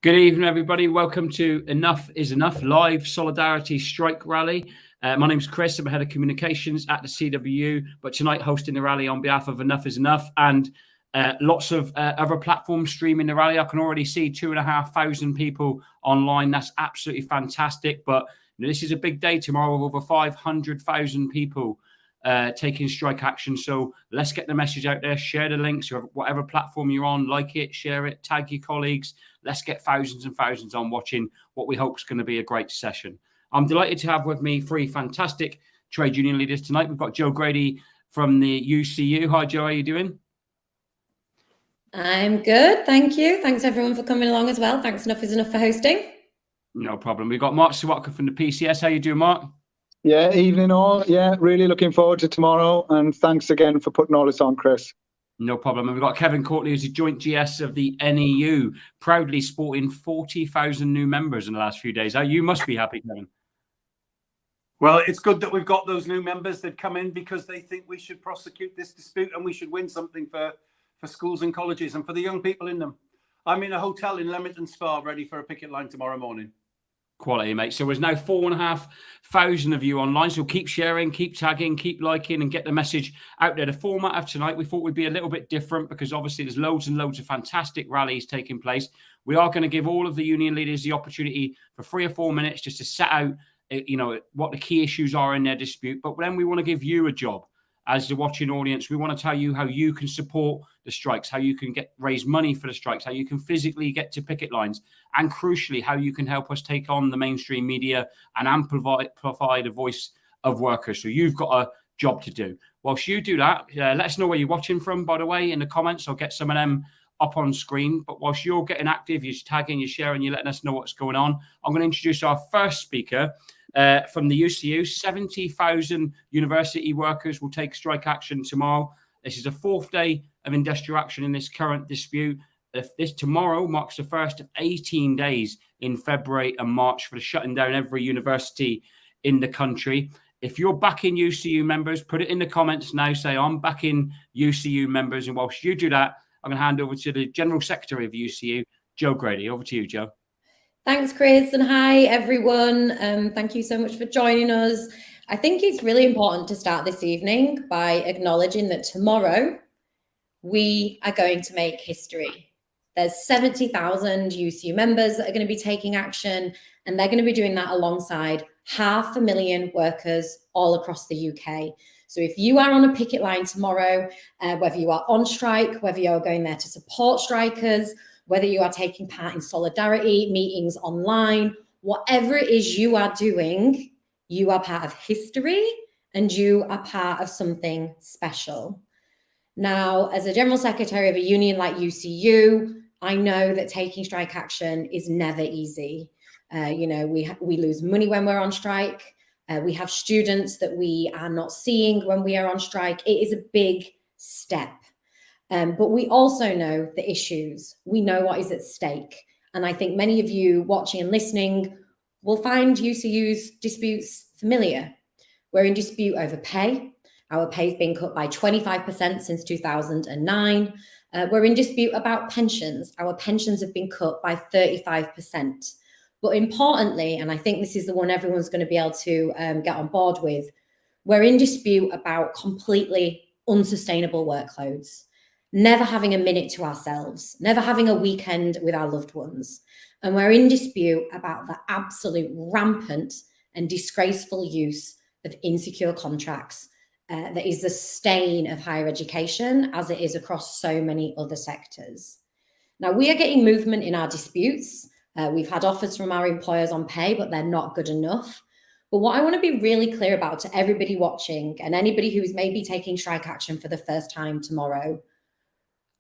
Good evening, everybody. Welcome to Enough is Enough live solidarity strike rally. My name's Chris. I'm head of communications at the CWU, but tonight hosting the rally on behalf of Enough is Enough and lots of other platforms streaming the rally. I can already see 2,500 people online. That's absolutely fantastic. But this is a big day tomorrow with over 500,000 people taking strike action. So let's get the message out there. Share the links, or whatever platform you're on, like it, share it, tag your colleagues. Let's get thousands and thousands on watching what we hope is going to be a great session. I'm delighted to have with me three fantastic trade union leaders tonight. We've got Joe Grady from the UCU. Hi, Joe. How are you doing? I'm good, thank you. Thanks everyone for coming along as well. Thanks Enough is Enough for hosting. No problem. We've got Mark Sawatka from the PCS. How you doing, Mark? Yeah, evening all. Yeah, really looking forward to tomorrow. And thanks again for putting all this on, Chris. No problem. And we've got Kevin Courtney, who's the joint GS of the NEU, proudly sporting 40,000 new members in the last few days. You must be happy, Kevin. Well, it's good that we've got those new members that come in because they think we should prosecute this dispute and we should win something for schools and colleges and for the young people in them. I'm in a hotel in Leamington Spa ready for a picket line tomorrow morning. Quality, mate. So there's now 4,500 of you online. So keep sharing, keep tagging, keep liking, and get the message out there. The format of tonight, we thought would be a little bit different because obviously there's loads and loads of fantastic rallies taking place. We are going to give all of the union leaders the opportunity for 3 or 4 minutes just to set out, what the key issues are in their dispute. But then we want to give you a job as the watching audience. We want to tell you how you can support the strikes, how you can raise money for the strikes, how you can physically get to picket lines, and crucially, how you can help us take on the mainstream media and amplify the voice of workers. So you've got a job to do. Whilst you do that, let us know where you're watching from, by the way, in the comments. I'll get some of them up on screen. But whilst you're getting active, you're tagging, you're sharing, you're letting us know what's going on, I'm going to introduce our first speaker. From the UCU, 70,000 university workers will take strike action tomorrow. This is the 4th day of industrial action in this current dispute. This tomorrow marks the first of 18 days in February and March for the shutting down every university in the country. If you're backing UCU members, put it in the comments now. Say, I'm backing UCU members. And whilst you do that, I'm going to hand over to the General Secretary of UCU, Joe Grady. Over to you, Joe. Thanks, Chris, and hi, everyone. Thank you so much for joining us. I think it's really important to start this evening by acknowledging that tomorrow we are going to make history. There's 70,000 UCU members that are going to be taking action, and they're going to be doing that alongside 500,000 workers all across the UK. So if you are on a picket line tomorrow, whether you are on strike, whether you're going there to support strikers, whether you are taking part in solidarity, meetings online, whatever it is you are doing, you are part of history and you are part of something special. Now, as a General Secretary of a union like UCU, I know that taking strike action is never easy. We lose money when we're on strike. We have students that we are not seeing when we are on strike. It is a big step. But we also know the issues. We know what is at stake. And I think many of you watching and listening will find UCU's disputes familiar. We're in dispute over pay. Our pay has been cut by 25% since 2009. We're in dispute about pensions. Our pensions have been cut by 35%. But importantly, and I think this is the one everyone's going to be able to get on board with, we're in dispute about completely unsustainable workloads. Never having a minute to ourselves, never having a weekend with our loved ones. And we're in dispute about the absolute rampant and disgraceful use of insecure contracts that is the stain of higher education, as it is across so many other sectors. Now, we are getting movement in our disputes. We've had offers from our employers on pay, but they're not good enough. But what I want to be really clear about to everybody watching and anybody who's maybe taking strike action for the first time tomorrow,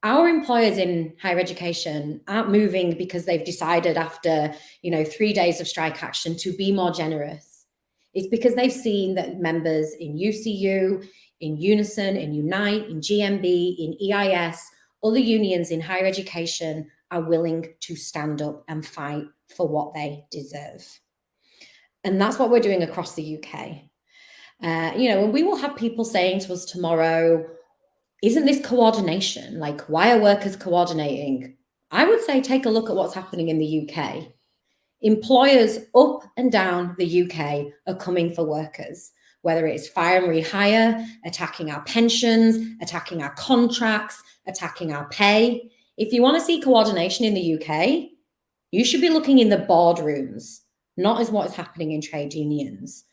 our employers in higher education aren't moving because they've decided after 3 days of strike action to be more generous. It's because they've seen that members in UCU, in Unison, in Unite, in GMB, in EIS, other unions in higher education are willing to stand up and fight for what they deserve. And that's what we're doing across the UK. And we will have people saying to us tomorrow, isn't this coordination? Like, why are workers coordinating? I would say take a look at what's happening in the UK. Employers up and down the UK are coming for workers, whether it's fire and rehire, attacking our pensions, attacking our contracts, attacking our pay. If you want to see coordination in the UK, you should be looking in the boardrooms, not as what is happening in trade unions.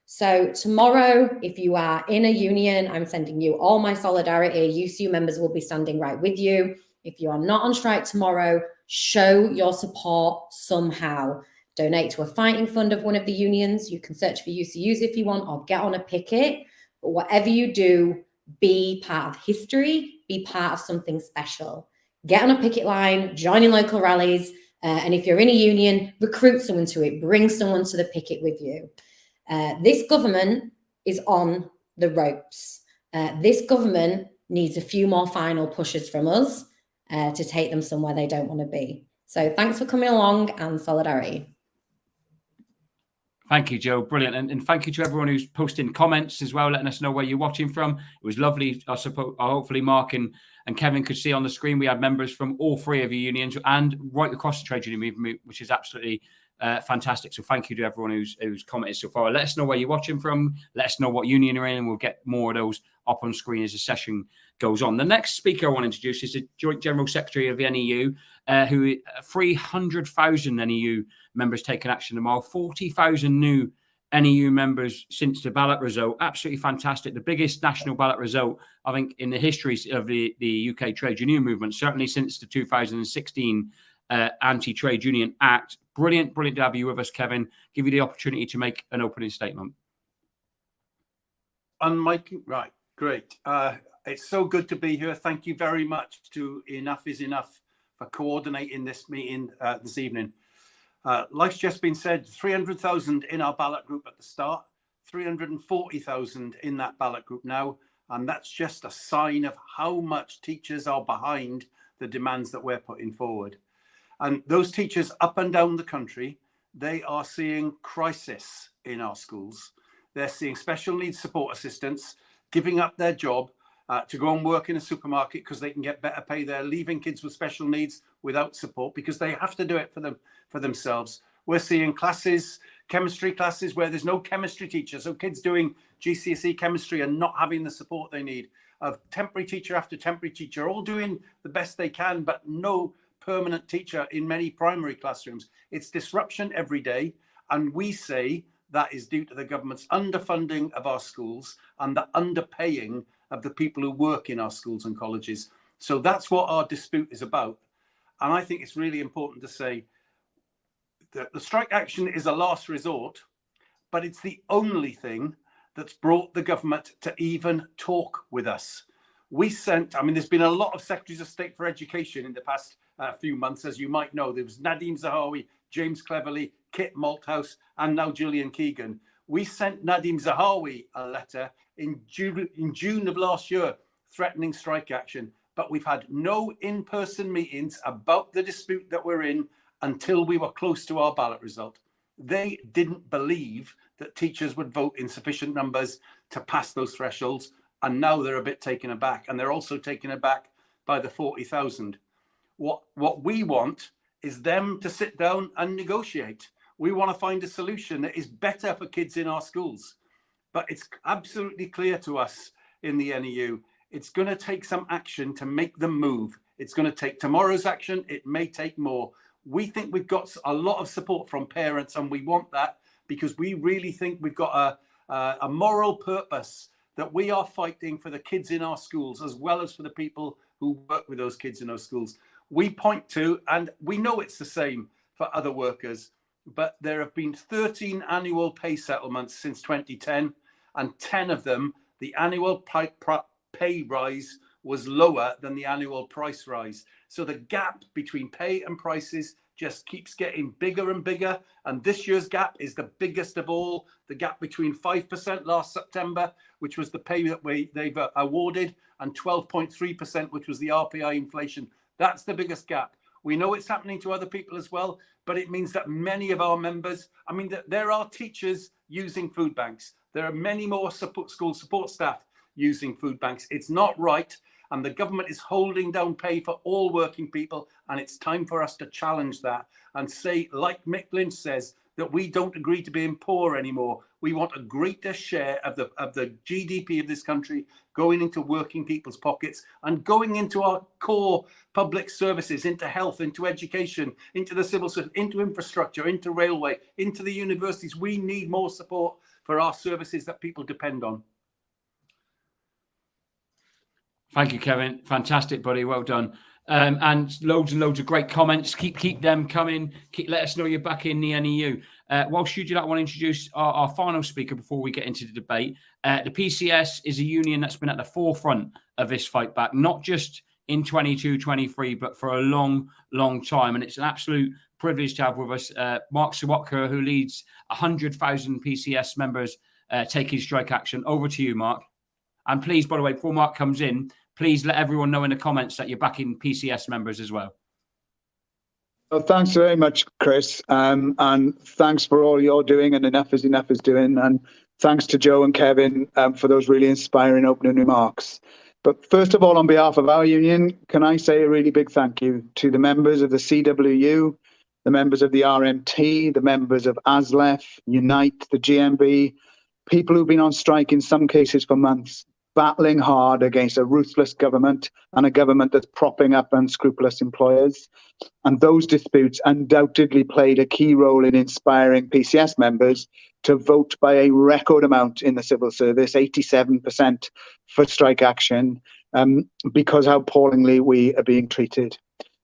So tomorrow, if you are in a union, I'm sending you all my solidarity. UCU members will be standing right with you. If you are not on strike tomorrow, show your support somehow. Donate to a fighting fund of one of the unions. You can search for UCUs if you want, or get on a picket. But whatever you do, be part of history, be part of something special. Get on a picket line, join in local rallies, and if you're in a union, recruit someone to it, bring someone to the picket with you. This government is on the ropes. This government needs a few more final pushes from us to take them somewhere they don't want to be. So thanks for coming along, and solidarity. Thank you, Jo. Brilliant. And thank you to everyone who's posting comments as well, letting us know where you're watching from. It was lovely. I suppose hopefully Mark and Kevin could see on the screen we had members from all three of your unions and right across the trade union movement, which is absolutely fantastic. So thank you to everyone who's commented so far. Let us know where you're watching from. Let us know what union you're in, and we'll get more of those up on screen as the session goes on. The next speaker I want to introduce is the Joint General Secretary of the NEU, who 300,000 NEU members taking action tomorrow, 40,000 new NEU members since the ballot result. Absolutely fantastic. The biggest national ballot result, I think, in the history of the UK trade union movement, certainly since the 2016 Anti-Trade Union Act. Brilliant to have you with us, Kevin. Give you the opportunity to make an opening statement. Unmiking, right, great. It's so good to be here. Thank you very much to Enough is Enough for coordinating this meeting this evening. Like's just been said, 300,000 in our ballot group at the start, 340,000 in that ballot group now, and that's just a sign of how much teachers are behind the demands that we're putting forward. And those teachers up and down the country, they are seeing crisis in our schools. They're seeing special needs support assistants giving up their job to go and work in a supermarket because they can get better pay. They're leaving kids with special needs without support because they have to do it for themselves. We're seeing classes, chemistry classes, where there's no chemistry teacher. So kids doing GCSE chemistry and not having the support they need. Of temporary teacher after temporary teacher, all doing the best they can, but no permanent teacher in many primary classrooms. It's disruption every day. And we say that is due to the government's underfunding of our schools and the underpaying of the people who work in our schools and colleges. So that's what our dispute is about. And I think it's really important to say that the strike action is a last resort, but it's the only thing that's brought the government to even talk with us. There's been a lot of Secretaries of State for Education in the past few months, as you might know. There was Nadhim Zahawi, James Cleverly, Kit Malthouse, and now Gillian Keegan. We sent Nadhim Zahawi a letter in June of last year threatening strike action, but we've had no in-person meetings about the dispute that we're in until we were close to our ballot result. They didn't believe that teachers would vote in sufficient numbers to pass those thresholds, and now they're a bit taken aback, and they're also taken aback by the 40,000. What we want is them to sit down and negotiate. We want to find a solution that is better for kids in our schools. But it's absolutely clear to us in the NEU, it's going to take some action to make them move. It's going to take tomorrow's action. It may take more. We think we've got a lot of support from parents, and we want that because we really think we've got a moral purpose that we are fighting for the kids in our schools as well as for the people who work with those kids in those schools. We point to, and we know it's the same for other workers, but there have been 13 annual pay settlements since 2010, and 10 of them, the annual pay rise was lower than the annual price rise. So the gap between pay and prices just keeps getting bigger and bigger. And this year's gap is the biggest of all. The gap between 5% last September, which was the pay that they've awarded, and 12.3%, which was the RPI inflation. That's the biggest gap. We know it's happening to other people as well, but it means that many of our members, there are teachers using food banks. There are many more school support staff using food banks. It's not right. And the government is holding down pay for all working people. And it's time for us to challenge that and say, like Mick Lynch says, that we don't agree to being poor anymore. We want a greater share of the GDP of this country going into working people's pockets and going into our core public services, into health, into education, into the civil service, into infrastructure, into railway, into the universities. We need more support for our services that people depend on. Thank you, Kevin. Fantastic, buddy. Well done. And loads of great comments. Keep them coming. Let us know you're back in the NEU. Whilst you do that, I want to introduce our final speaker before we get into the debate. The PCS is a union that's been at the forefront of this fight back, not just in 22-23, but for a long time. And it's an absolute privilege to have with us Mark Sawatka, who leads 100,000 PCS members taking strike action. Over to you, Mark. And please, by the way, before Mark comes in, please let everyone know in the comments that you're backing PCS members as well. Well, thanks very much, Chris. And thanks for all you're doing and Enough is doing. And thanks to Joe and Kevin for those really inspiring opening remarks. But first of all, on behalf of our union, can I say a really big thank you to the members of the CWU, the members of the RMT, the members of ASLEF, Unite, the GMB, people who've been on strike in some cases for months, battling hard against a ruthless government and a government that's propping up unscrupulous employers. And those disputes undoubtedly played a key role in inspiring PCS members to vote by a record amount in the civil service, 87% for strike action, because how appallingly we are being treated.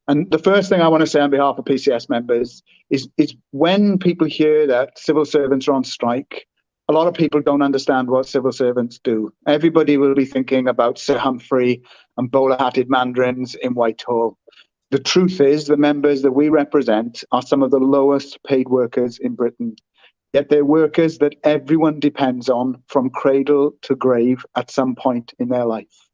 And the first thing I want to say on behalf of PCS members is when people hear that civil servants are on strike, a lot of people don't understand what civil servants do. Everybody will be thinking about Sir Humphrey and bowler-hatted mandarins in Whitehall. The truth is the members that we represent are some of the lowest paid workers in Britain. Yet they're workers that everyone depends on from cradle to grave at some point in their life.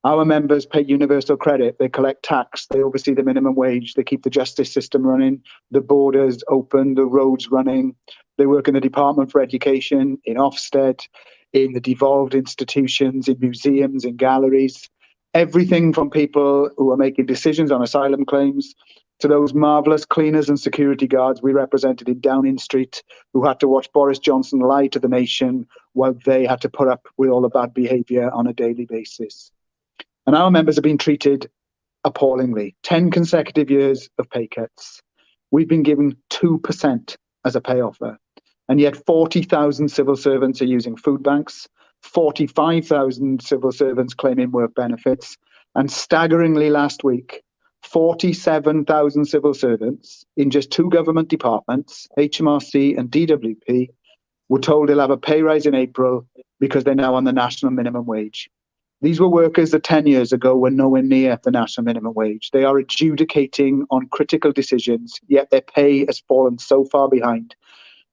Our members pay universal credit, they collect tax, they oversee the minimum wage, they keep the justice system running, the borders open, the roads running. They work in the Department for Education, in Ofsted, in the devolved institutions, in museums, in galleries. Everything from people who are making decisions on asylum claims to those marvellous cleaners and security guards we represented in Downing Street who had to watch Boris Johnson lie to the nation while they had to put up with all the bad behaviour on a daily basis. And our members have been treated appallingly. 10 consecutive years of pay cuts. We've been given 2% as a pay offer. And yet 40,000 civil servants are using food banks, 45,000 civil servants claiming work benefits, and staggeringly last week, 47,000 civil servants in just 2 government departments, HMRC and DWP, were told they'll have a pay rise in April because they're now on the national minimum wage. These were workers that 10 years ago were nowhere near the national minimum wage. They are adjudicating on critical decisions, yet their pay has fallen so far behind.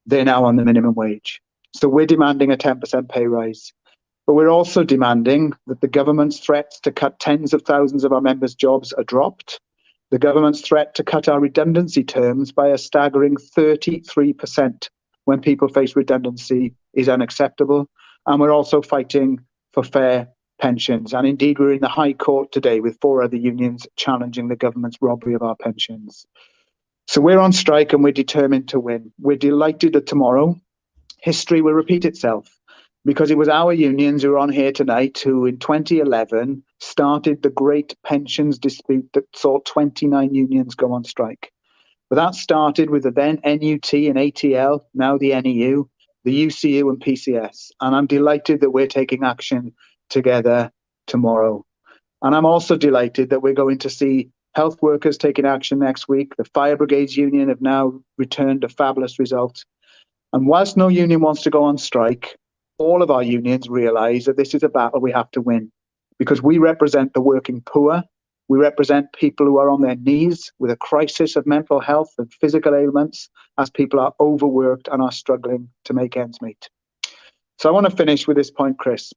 They're now on the minimum wage. So we're demanding a 10% pay rise. But we're also demanding that the government's threats to cut tens of thousands of our members' jobs are dropped. The government's threat to cut our redundancy terms by a staggering 33% when people face redundancy is unacceptable. And we're also fighting for fair pensions. And indeed, we're in the High Court today with 4 other unions challenging the government's robbery of our pensions. So we're on strike and we're determined to win. We're delighted that tomorrow history will repeat itself because it was our unions who are on here tonight who in 2011 started the great pensions dispute that saw 29 unions go on strike. But that started with the then NUT and ATL, now the NEU, the UCU and PCS. And I'm delighted that we're taking action together tomorrow. And I'm also delighted that we're going to see health workers taking action next week. The Fire Brigades Union have now returned a fabulous result. And whilst no union wants to go on strike, all of our unions realise that this is a battle we have to win because we represent the working poor. We represent people who are on their knees with a crisis of mental health and physical ailments as people are overworked and are struggling to make ends meet. So I want to finish with this point, Chris.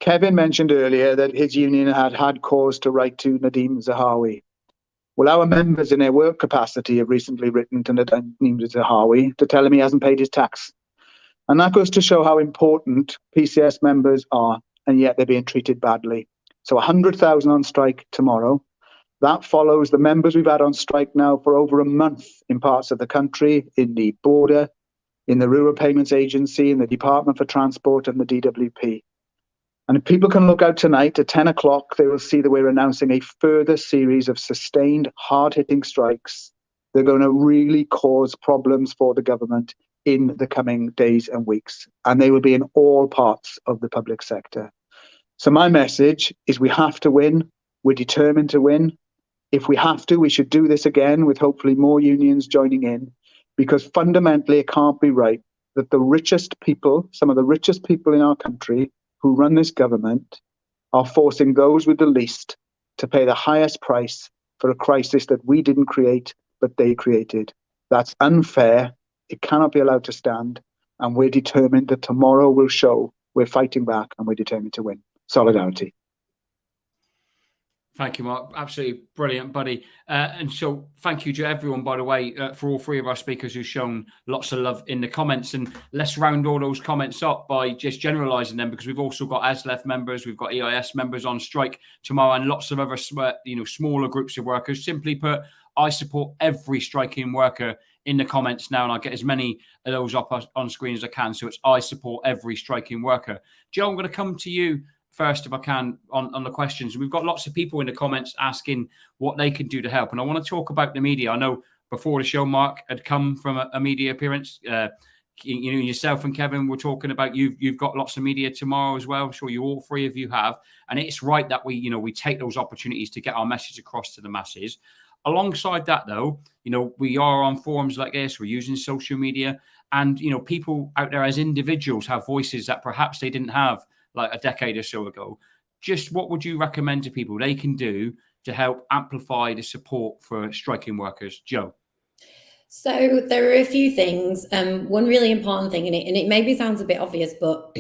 Kevin mentioned earlier that his union had cause to write to Nadhim Zahawi. Well, our members in their work capacity have recently written to Nadhim Zahawi to tell him he hasn't paid his tax. And that goes to show how important PCS members are, and yet they're being treated badly. So 100,000 on strike tomorrow. That follows the members we've had on strike now for over a month in parts of the country, in the border, in the Rural Payments Agency, in the Department for Transport and the DWP. And if people can look out tonight at 10 o'clock, they will see that we're announcing a further series of sustained, hard-hitting strikes. They're going to really cause problems for the government in the coming days and weeks. And they will be in all parts of the public sector. So my message is we have to win. We're determined to win. If we have to, we should do this again with hopefully more unions joining in, because fundamentally it can't be right that the richest people, some of the richest people in our country who run this government, are forcing those with the least to pay the highest price for a crisis that we didn't create, but they created. That's unfair. It cannot be allowed to stand. And we're determined that tomorrow will show we're fighting back and we're determined to win. Solidarity. Thank you, Mark. Absolutely brilliant, buddy. And so thank you to everyone, by the way, for all three of our speakers who've shown lots of love in the comments. And let's round all those comments up by just generalising them, because we've also got ASLEF members, we've got EIS members on strike tomorrow, and lots of other smaller groups of workers. Simply put, I support every striking worker in the comments now, and I'll get as many of those up on screen as I can. So it's I support every striking worker. Joe, I'm going to come to you first, if I can, on the questions. We've got lots of people in the comments asking what they can do to help. And I want to talk about the media. I know before the show, Mark had come from a media appearance. Yourself and Kevin were talking about you've got lots of media tomorrow as well. I'm sure all three of you have. And it's right that we take those opportunities to get our message across to the masses. Alongside that, though, we are on forums like this. We're using social media. And, people out there as individuals have voices that perhaps they didn't have like a decade or so ago. Just what would you recommend to people they can do to help amplify the support for striking workers? Joe? So there are a few things. One really important thing, and it maybe sounds a bit obvious, but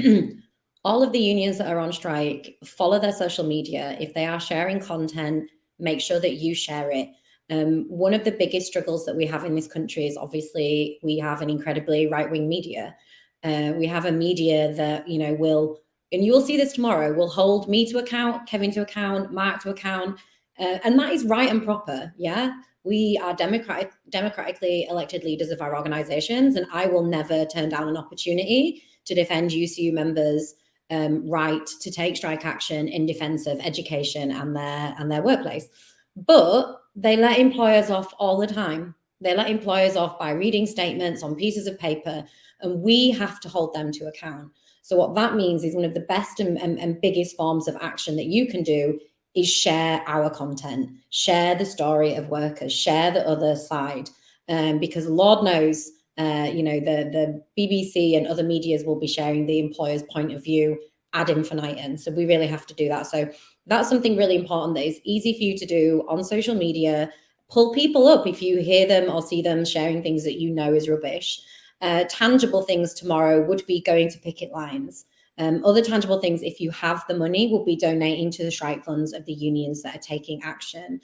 all of the unions that are on strike, follow their social media. If they are sharing content, make sure that you share it. One of the biggest struggles that we have in this country is obviously we have an incredibly right-wing media. We have a media that, will, and you will see this tomorrow, will hold me to account, Kevin to account, Mark to account. And that is right and proper. Yeah. We are democratically elected leaders of our organizations, and I will never turn down an opportunity to defend UCU members' right to take strike action in defense of education and their workplace. But they let employers off all the time. They let employers off by reading statements on pieces of paper, and we have to hold them to account. So what that means is one of the best and biggest forms of action that you can do is share our content, share the story of workers, share the other side, because Lord knows, the BBC and other medias will be sharing the employer's point of view ad infinitum. So we really have to do that. So that's something really important that is easy for you to do on social media. Pull people up if you hear them or see them sharing things that is rubbish. Tangible things tomorrow would be going to picket lines. Other tangible things, if you have the money, will be donating to the strike funds of the unions that are taking action.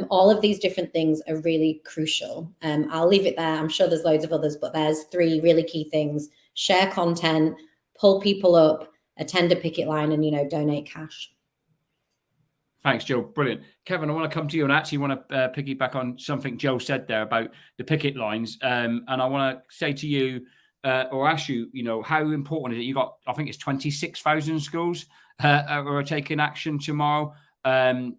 All of these different things are really crucial. I'll leave it there. I'm sure there's loads of others, but there's three really key things: share content, pull people up, attend a picket line, and donate cash. Thanks, Joe. Brilliant. Kevin, I want to come to you and actually want to piggyback on something Joe said there about the picket lines. And I want to say to you, or ask you, how important is it? You got, I think it's 26,000 schools are taking action tomorrow. An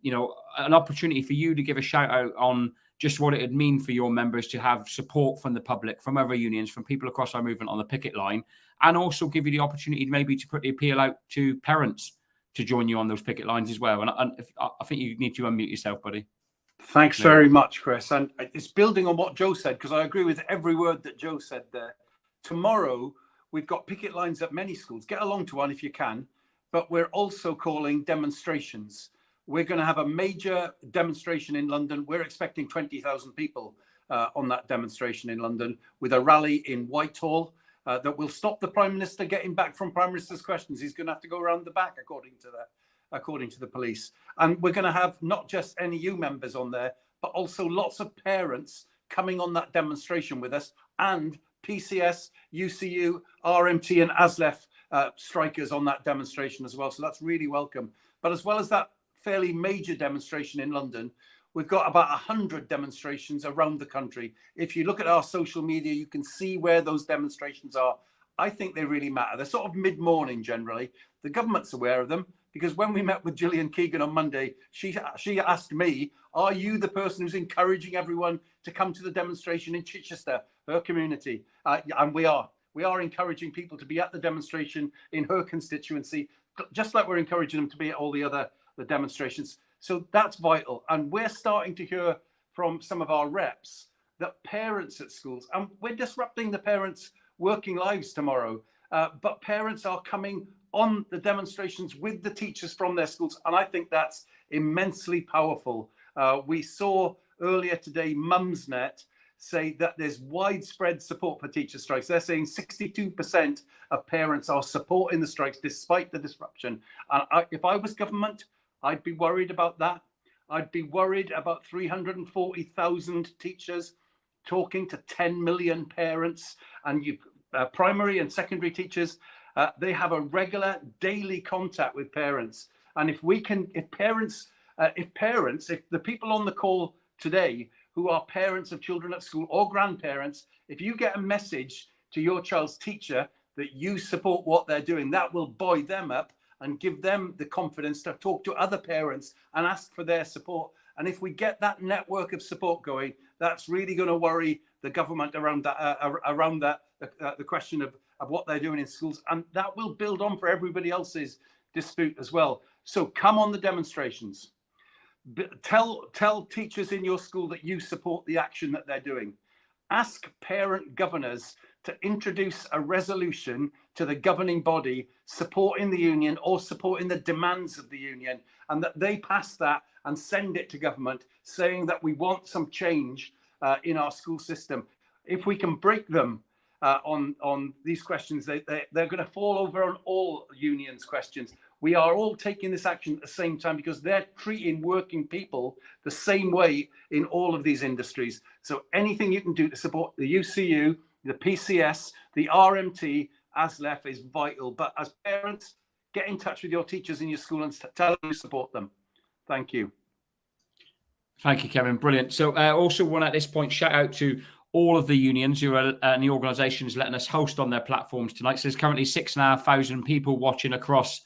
opportunity for you to give a shout out on just what it would mean for your members to have support from the public, from other unions, from people across our movement on the picket line, and also give you the opportunity maybe to put the appeal out to parents to join you on those picket lines as well. And I think you need to unmute yourself, buddy. Thanks very much, Chris. And it's building on what Joe said, because I agree with every word that Joe said there. Tomorrow, we've got picket lines at many schools. Get along to one if you can. But we're also calling demonstrations. We're going to have a major demonstration in London. We're expecting 20,000 people on that demonstration in London, with a rally in Whitehall that will stop the Prime Minister getting back from Prime Minister's questions. He's going to have to go around the back, according to the police. And we're going to have not just NEU members on there, but also lots of parents coming on that demonstration with us, and PCS, UCU, RMT and ASLEF strikers on that demonstration as well. So that's really welcome. But as well as that fairly major demonstration in London. We've got about 100 demonstrations around the country. If you look at our social media, you can see where those demonstrations are. I think they really matter. They're sort of mid-morning generally. The government's aware of them, because when we met with Gillian Keegan on Monday, she asked me, are you the person who's encouraging everyone to come to the demonstration in Chichester, her community? And we are. We are encouraging people to be at the demonstration in her constituency, just like we're encouraging them to be at all the demonstrations. So that's vital. And we're starting to hear from some of our reps that parents at schools, and we're disrupting the parents' working lives tomorrow, but parents are coming on the demonstrations with the teachers from their schools. And I think that's immensely powerful. We saw earlier today, Mumsnet say that there's widespread support for teacher strikes. They're saying 62% of parents are supporting the strikes despite the disruption. And if I was government, I'd be worried about that. I'd be worried about 340,000 teachers talking to 10 million parents, and primary and secondary teachers, they have a regular daily contact with parents. And if the people on the call today who are parents of children at school or grandparents, if you get a message to your child's teacher that you support what they're doing, that will buoy them up and give them the confidence to talk to other parents and ask for their support. And if we get that network of support going, that's really going to worry the government around the question of what they're doing in schools. And that will build on for everybody else's dispute as well. So come on the demonstrations. Tell teachers in your school that you support the action that they're doing. Ask parent governors to introduce a resolution to the governing body supporting the union or supporting the demands of the union, and that they pass that and send it to government saying that we want some change in our school system. If we can break them on these questions, they're going to fall over on all unions' questions. We are all taking this action at the same time because they're treating working people the same way in all of these industries. So anything you can do to support the UCU, the PCS, the RMT, ASLEF is vital. But as parents, get in touch with your teachers in your school and tell them you support them. Thank you. Thank you, Kevin. Brilliant. So also want at this point shout out to all of the unions who are and the organisations letting us host on their platforms tonight. So there's currently 6,500 people watching across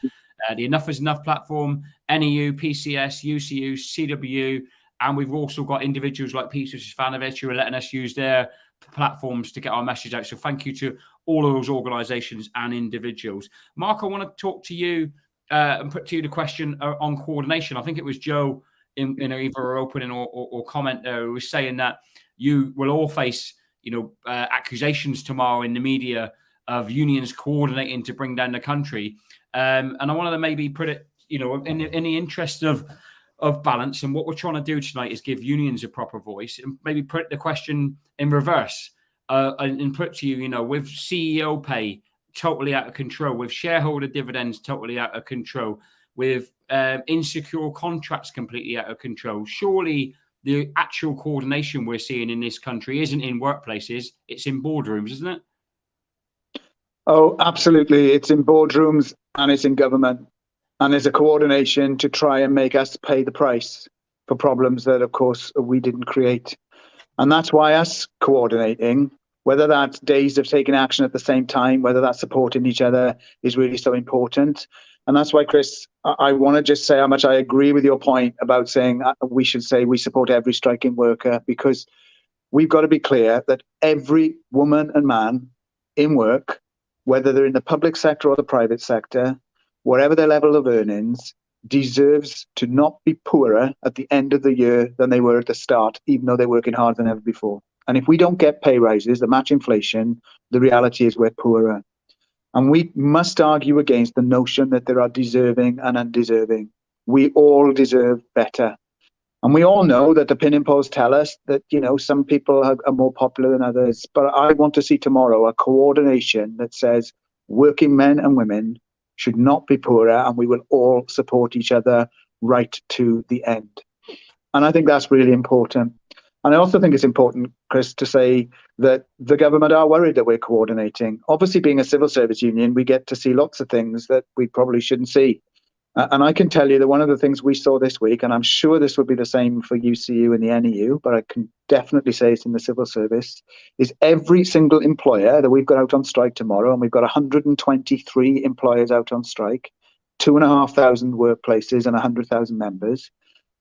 the Enough is Enough platform, NEU, PCS, UCU, CWU, and we've also got individuals like Peter Stefanovic who are letting us use their platforms to get our message out. So thank you to all of those organisations and individuals. Mark, I want to talk to you and put to you the question on coordination. I think it was Joe in either opening or comment there who was saying that you will all face accusations tomorrow in the media of unions coordinating to bring down the country. And I wanted to maybe put it, in the interest of balance. And what we're trying to do tonight is give unions a proper voice and maybe put the question in reverse and put to you, with CEO pay totally out of control, with shareholder dividends totally out of control, with insecure contracts completely out of control. Surely the actual coordination we're seeing in this country isn't in workplaces, it's in boardrooms, isn't it? Oh, absolutely. It's in boardrooms and it's in government. And there's a coordination to try and make us pay the price for problems that, of course, we didn't create. And that's why us coordinating, whether that's days of taking action at the same time, whether that's supporting each other, is really so important. And that's why, Chris, I want to just say how much I agree with your point about saying we should say we support every striking worker, because we've got to be clear that every woman and man in work, whether they're in the public sector or the private sector, whatever their level of earnings, deserves to not be poorer at the end of the year than they were at the start, even though they're working harder than ever before. And if we don't get pay rises that match inflation, the reality is we're poorer. And we must argue against the notion that there are deserving and undeserving. We all deserve better. And we all know that opinion polls tell us that, some people are more popular than others. But I want to see tomorrow a coordination that says working men and women should not be poorer, and we will all support each other right to the end. And I think that's really important. And I also think it's important, Chris, to say that the government are worried that we're coordinating. Obviously, being a civil service union, we get to see lots of things that we probably shouldn't see. And I can tell you that one of the things we saw this week, and I'm sure this would be the same for UCU and the NEU, but I can definitely say it's in the civil service, is every single employer that we've got out on strike tomorrow, and we've got 123 employers out on strike, 2,500 workplaces and 100,000 members,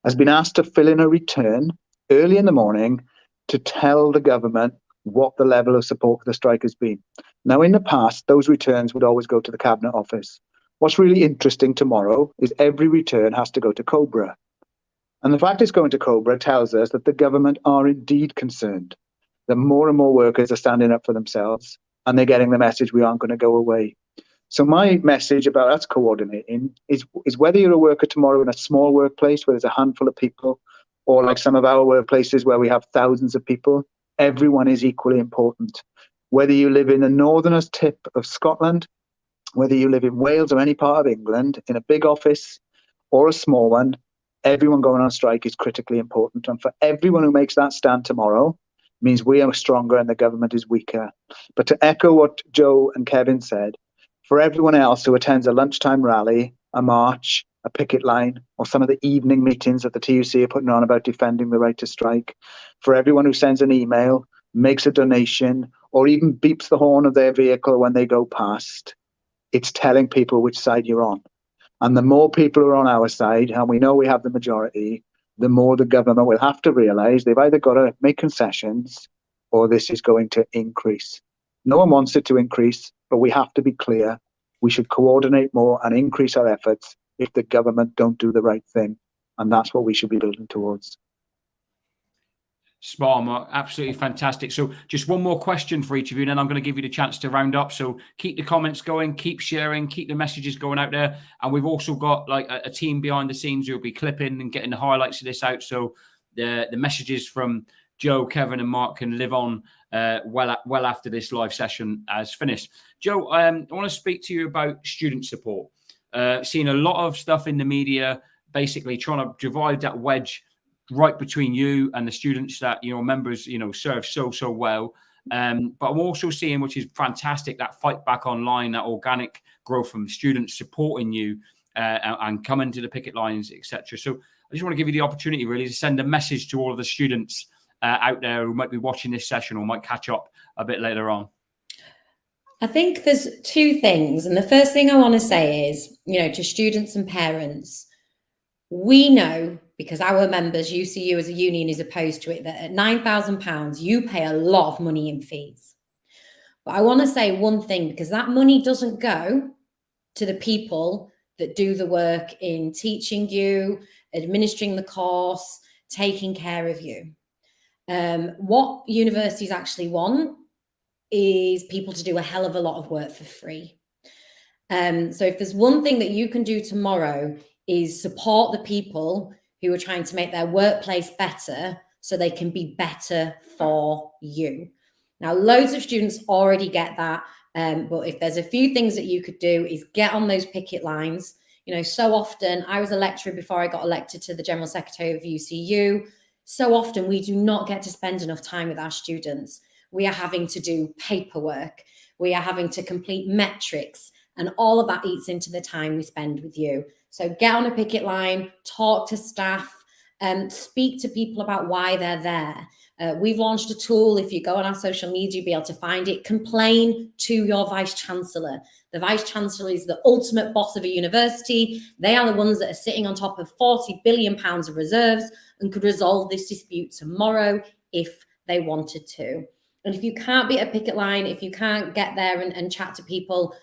has been asked to fill in a return early in the morning to tell the government what the level of support for the strike has been. Now, in the past, those returns would always go to the Cabinet Office. What's really interesting tomorrow is every return has to go to COBRA. And the fact it's going to COBRA tells us that the government are indeed concerned, that more and more workers are standing up for themselves and they're getting the message we aren't going to go away. So my message about us coordinating is whether you're a worker tomorrow in a small workplace where there's a handful of people, or like some of our workplaces where we have thousands of people, everyone is equally important. Whether you live in the northernest tip of Scotland, whether you live in Wales or any part of England, in a big office or a small one, everyone going on strike is critically important. And for everyone who makes that stand tomorrow, means we are stronger and the government is weaker. But to echo what Joe and Kevin said, for everyone else who attends a lunchtime rally, a march, a picket line, or some of the evening meetings that the TUC are putting on about defending the right to strike, for everyone who sends an email, makes a donation, or even beeps the horn of their vehicle when they go past, it's telling people which side you're on. And the more people are on our side, and we know we have the majority, the more the government will have to realise they've either got to make concessions or this is going to increase. No one wants it to increase, but we have to be clear. We should coordinate more and increase our efforts if the government don't do the right thing. And that's what we should be building towards. Spot on, Mark. Absolutely fantastic. So just one more question for each of you, and then I'm going to give you the chance to round up. So keep the comments going, keep sharing, keep the messages going out there. And we've also got like a team behind the scenes who'll be clipping and getting the highlights of this out. So the messages from Joe, Kevin and Mark can live on well after this live session has finished. Joe, I want to speak to you about student support. Seen a lot of stuff in the media, basically trying to divide that wedge right between you and the students that, members, serve so well. But I'm also seeing, which is fantastic, that fight back online, that organic growth from students supporting you and coming to the picket lines, etc. So I just want to give you the opportunity really to send a message to all of the students out there who might be watching this session or might catch up a bit later on. I think there's two things. And the first thing I want to say is, to students and parents, we know, because our members, UCU as a union is opposed to it, that at £9,000, you pay a lot of money in fees. But I want to say one thing, because that money doesn't go to the people that do the work in teaching you, administering the course, taking care of you. What universities actually want is people to do a hell of a lot of work for free. So if there's one thing that you can do tomorrow is support the people who are trying to make their workplace better so they can be better for you. Now, loads of students already get that, but if there's a few things that you could do is get on those picket lines. So often, I was a lecturer before I got elected to the General Secretary of UCU. So often we do not get to spend enough time with our students. We are having to do paperwork. We are having to complete metrics, and all of that eats into the time we spend with you. So get on a picket line, talk to staff, speak to people about why they're there. We've launched a tool. If you go on our social media, you'll be able to find it. Complain to your Vice-Chancellor. The Vice-Chancellor is the ultimate boss of a university. They are the ones that are sitting on top of £40 billion of reserves and could resolve this dispute tomorrow if they wanted to. And if you can't be at a picket line, if you can't get there and chat to people,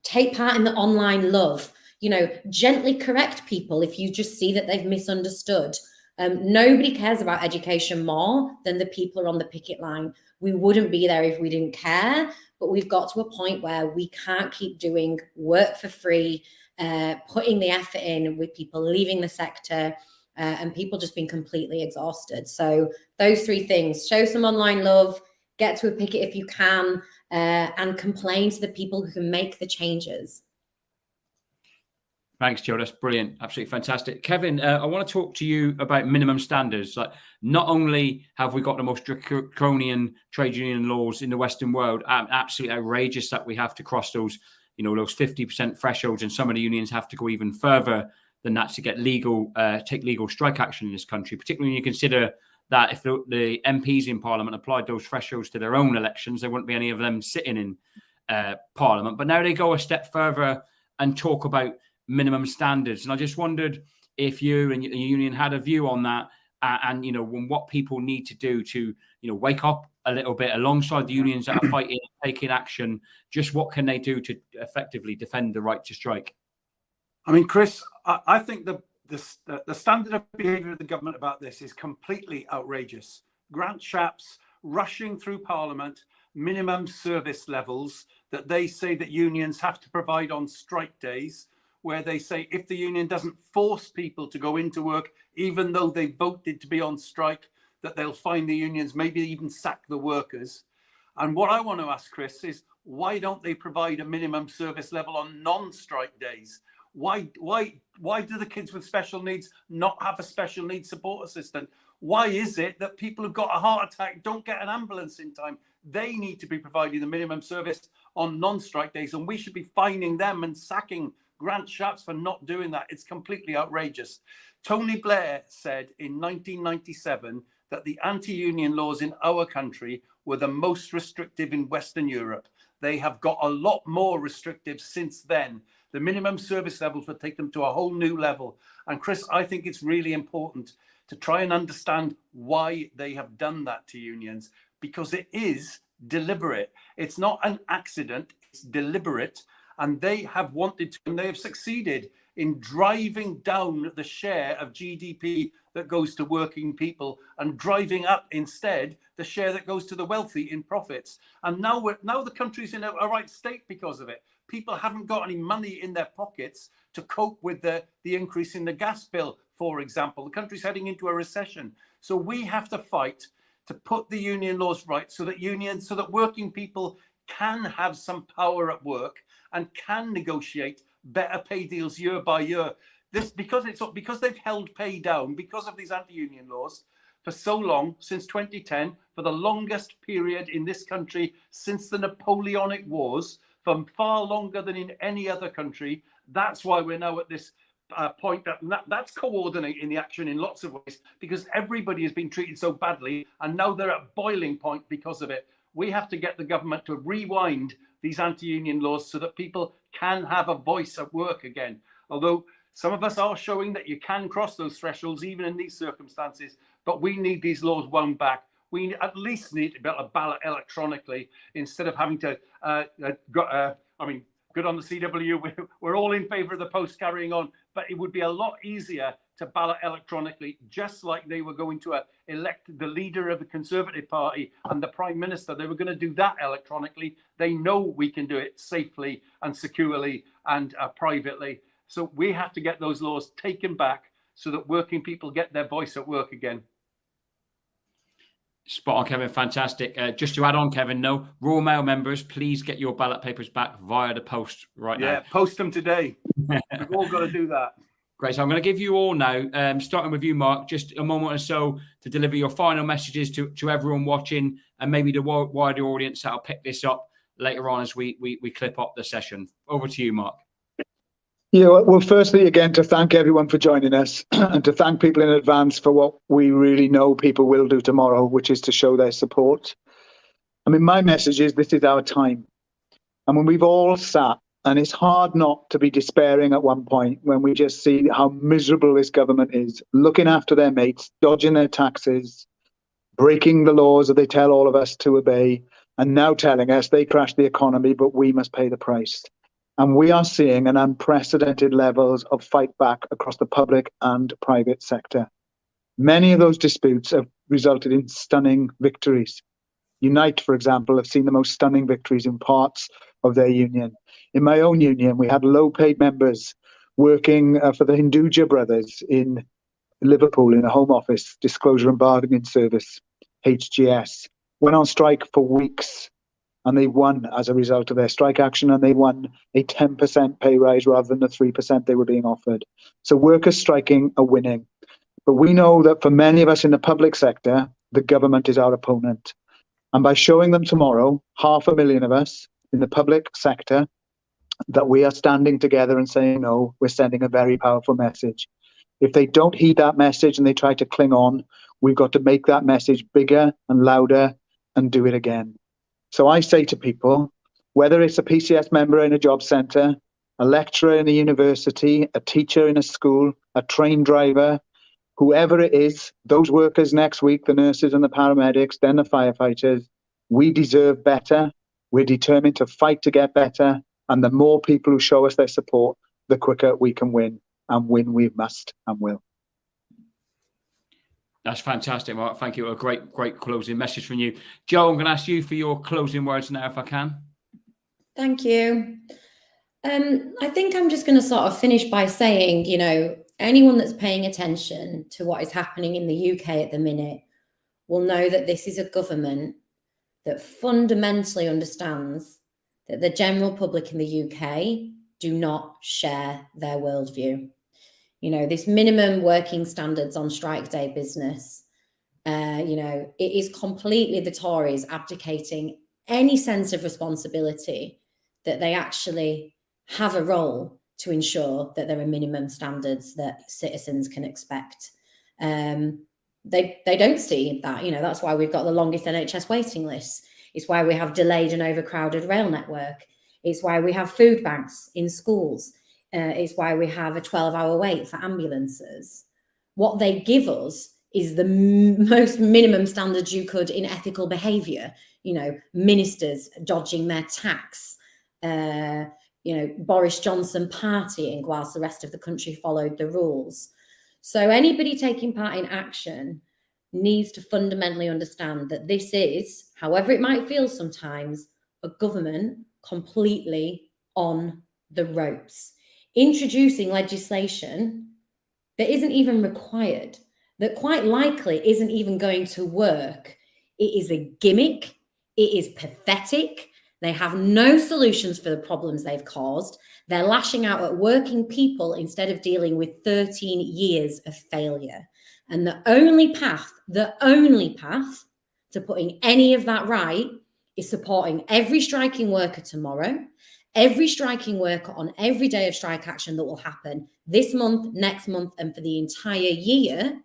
take part in the online love. Gently correct people if you just see that they've misunderstood. Nobody cares about education more than the people who are on the picket line. We wouldn't be there if we didn't care, but we've got to a point where we can't keep doing work for free, putting the effort in with people leaving the sector and people just being completely exhausted. So those three things: show some online love, get to a picket if you can, and complain to the people who can make the changes. Thanks, Joe. That's brilliant. Absolutely fantastic. Kevin, I want to talk to you about minimum standards. Like, not only have we got the most draconian trade union laws in the Western world, absolutely outrageous that we have to cross those those 50% thresholds, and some of the unions have to go even further than that to get take legal strike action in this country, particularly when you consider that if the MPs in Parliament applied those thresholds to their own elections, there wouldn't be any of them sitting in Parliament. But now they go a step further and talk about minimum standards. And I just wondered if you and your union had a view on that, and what people need to do to wake up a little bit alongside the unions that are fighting and taking action. Just what can they do to effectively defend the right to strike? I mean, Chris, I think the standard of behaviour of the government about this is completely outrageous. Grant Shapps rushing through Parliament minimum service levels that they say that unions have to provide on strike days, where they say if the union doesn't force people to go into work, even though they voted to be on strike, that they'll fine the unions, maybe even sack the workers. And what I want to ask, Chris, is why don't they provide a minimum service level on non-strike days? Why do the kids with special needs not have a special needs support assistant? Why is it that people who've got a heart attack don't get an ambulance in time? They need to be providing the minimum service on non-strike days, and we should be fining them and sacking Grant Shapps for not doing that. It's completely outrageous. Tony Blair said in 1997 that the anti-union laws in our country were the most restrictive in Western Europe. They have got a lot more restrictive since then. The minimum service levels would take them to a whole new level. And Chris, I think it's really important to try and understand why they have done that to unions, because it is deliberate. It's not an accident, it's deliberate. And they have wanted to, and they have succeeded in driving down the share of GDP that goes to working people and driving up instead the share that goes to the wealthy in profits. And now the country's in a right state because of it. People haven't got any money in their pockets to cope with the increase in the gas bill, for example. The country's heading into a recession. So we have to fight to put the union laws right so that working people can have some power at work and can negotiate better pay deals year by year. This because they've held pay down because of these anti-union laws for so long, since 2010, for the longest period in this country since the Napoleonic Wars, for far longer than in any other country. That's why we're now at this point that's coordinating the action in lots of ways, because everybody has been treated so badly and now they're at boiling point because of it. We have to get the government to rewind these anti-union laws so that people can have a voice at work again. Although some of us are showing that you can cross those thresholds even in these circumstances, but we need these laws wound back. We at least need to be able to ballot electronically instead of having to, good on the CW, we're all in favour of the post carrying on, but it would be a lot easier to ballot electronically, just like they were going to elect the leader of the Conservative Party and the Prime Minister. They were going to do that electronically. They know we can do it safely and securely and privately. So we have to get those laws taken back so that working people get their voice at work again. Spot on, Kevin. Fantastic. Just to add on, Kevin, no, Royal Mail members, please get your ballot papers back via the post now. Yeah, post them today. We've all got to do that. Great. So I'm going to give you all now, starting with you, Mark, just a moment or so to deliver your final messages to everyone watching and maybe the wider audience that'll pick this up later on as we clip up the session. Over to you, Mark. Yeah, well, firstly, again, to thank everyone for joining us and to thank people in advance for what we really know people will do tomorrow, which is to show their support. I mean, my message is this is our time. And when we've all sat, and it's hard not to be despairing at one point when we just see how miserable this government is, looking after their mates, dodging their taxes, breaking the laws that they tell all of us to obey, and now telling us they crashed the economy, but we must pay the price. And we are seeing an unprecedented levels of fight back across the public and private sector. Many of those disputes have resulted in stunning victories. Unite, for example, have seen the most stunning victories in parts of their union. In my own union, we had low-paid members working for the Hinduja brothers in Liverpool in a Home Office, Disclosure and Bargaining Service, HGS, went on strike for weeks. And they won as a result of their strike action, and they won a 10% pay rise rather than the 3% they were being offered. So workers striking are winning. But we know that for many of us in the public sector, the government is our opponent. And by showing them tomorrow, 500,000 of us in the public sector that we are standing together and saying no, we're sending a very powerful message. If they don't heed that message and they try to cling on, we've got to make that message bigger and louder and do it again. So I say to people, whether it's a PCS member in a job centre, a lecturer in a university, a teacher in a school, a train driver, whoever it is, those workers next week, the nurses and the paramedics, then the firefighters, we deserve better. We're determined to fight to get better. And the more people who show us their support, the quicker we can win. And win we must and will. That's fantastic, Mark. Thank you. A great closing message from you. Joe, I'm going to ask you for your closing words now, if I can. Thank you. I think I'm just going to sort of finish by saying, anyone that's paying attention to what is happening in the UK at the minute will know that this is a government that fundamentally understands that the general public in the UK do not share their worldview. This minimum working standards on strike day business, it is completely the Tories abdicating any sense of responsibility that they actually have a role to ensure that there are minimum standards that citizens can expect. They don't see that. That's why we've got the longest NHS waiting lists. It's why we have delayed and overcrowded rail network. It's why we have food banks in schools. It's why we have a 12-hour wait for ambulances. What they give us is the most minimum standards you could in ethical behaviour. Ministers dodging their tax, Boris Johnson partying whilst the rest of the country followed the rules. So anybody taking part in action needs to fundamentally understand that this is, however it might feel sometimes, a government completely on the ropes, introducing legislation that isn't even required, that quite likely isn't even going to work. It is a gimmick. It is pathetic. They have no solutions for the problems they've caused. They're lashing out at working people instead of dealing with 13 years of failure. And the only path to putting any of that right is supporting every striking worker tomorrow, every striking worker on every day of strike action that will happen this month, next month, and for the entire year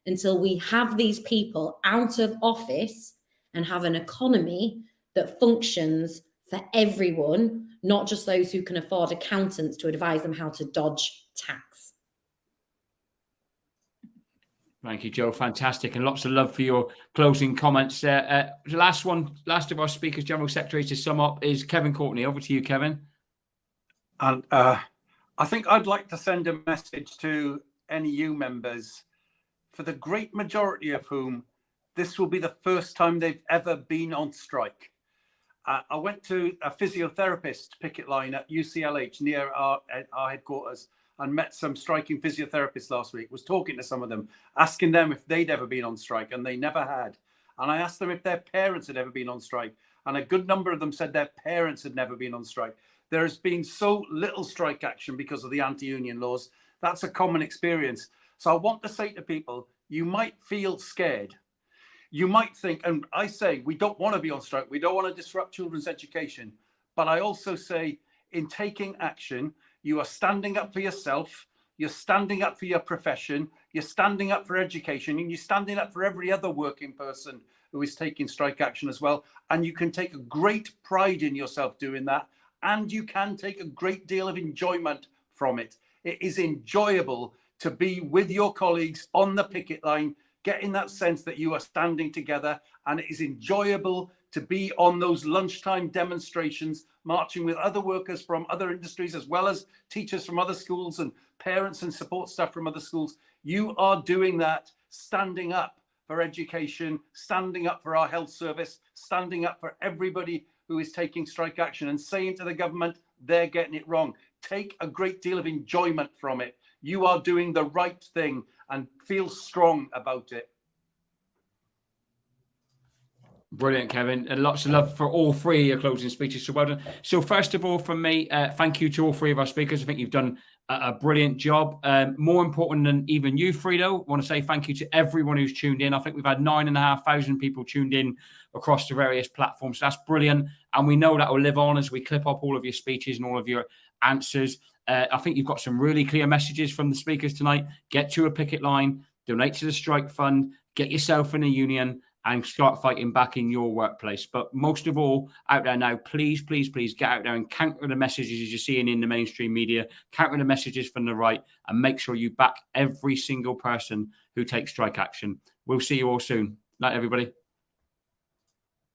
until we have these people out of office and have an economy that functions for everyone, not just those who can afford accountants to advise them how to dodge tax. Thank you, Joe. Fantastic. And lots of love for your closing comments there. The last of our speakers, General Secretary, to sum up is Kevin Courtney. Over to you, Kevin. And I think I'd like to send a message to NEU members, for the great majority of whom this will be the first time they've ever been on strike. I went to a physiotherapist picket line at UCLH near our headquarters and met some striking physiotherapists last week, was talking to some of them, asking them if they'd ever been on strike, and they never had. And I asked them if their parents had ever been on strike, and a good number of them said their parents had never been on strike. There has been so little strike action because of the anti-union laws. That's a common experience. So I want to say to people, you might feel scared. You might think, and I say, we don't want to be on strike. We don't want to disrupt children's education. But I also say, in taking action, you are standing up for yourself. You're standing up for your profession. You're standing up for education, and you're standing up for every other working person who is taking strike action as well. And you can take a great pride in yourself doing that. And you can take a great deal of enjoyment from it. It is enjoyable to be with your colleagues on the picket line, getting that sense that you are standing together. And it is enjoyable to be on those lunchtime demonstrations, marching with other workers from other industries, as well as teachers from other schools and parents and support staff from other schools. You are doing that, standing up for education, standing up for our health service, standing up for everybody who is taking strike action, and saying to the government, they're getting it wrong. Take a great deal of enjoyment from it. You are doing the right thing, and feel strong about it. Brilliant, Kevin. And lots of love for all three of your closing speeches. So well done. So first of all, from me, thank you to all three of our speakers. I think you've done a brilliant job. More important than even you, Frido, I want to say thank you to everyone who's tuned in. I think we've had 9,500 people tuned in across the various platforms. So that's brilliant. And we know that will live on as we clip up all of your speeches and all of your answers. I think you've got some really clear messages from the speakers tonight. Get to a picket line, donate to the strike fund, get yourself in a union, and start fighting back in your workplace. But most of all, out there now, please, please, please get out there and counter the messages you're seeing in the mainstream media, counter the messages from the right, and make sure you back every single person who takes strike action. We'll see you all soon. Night, everybody.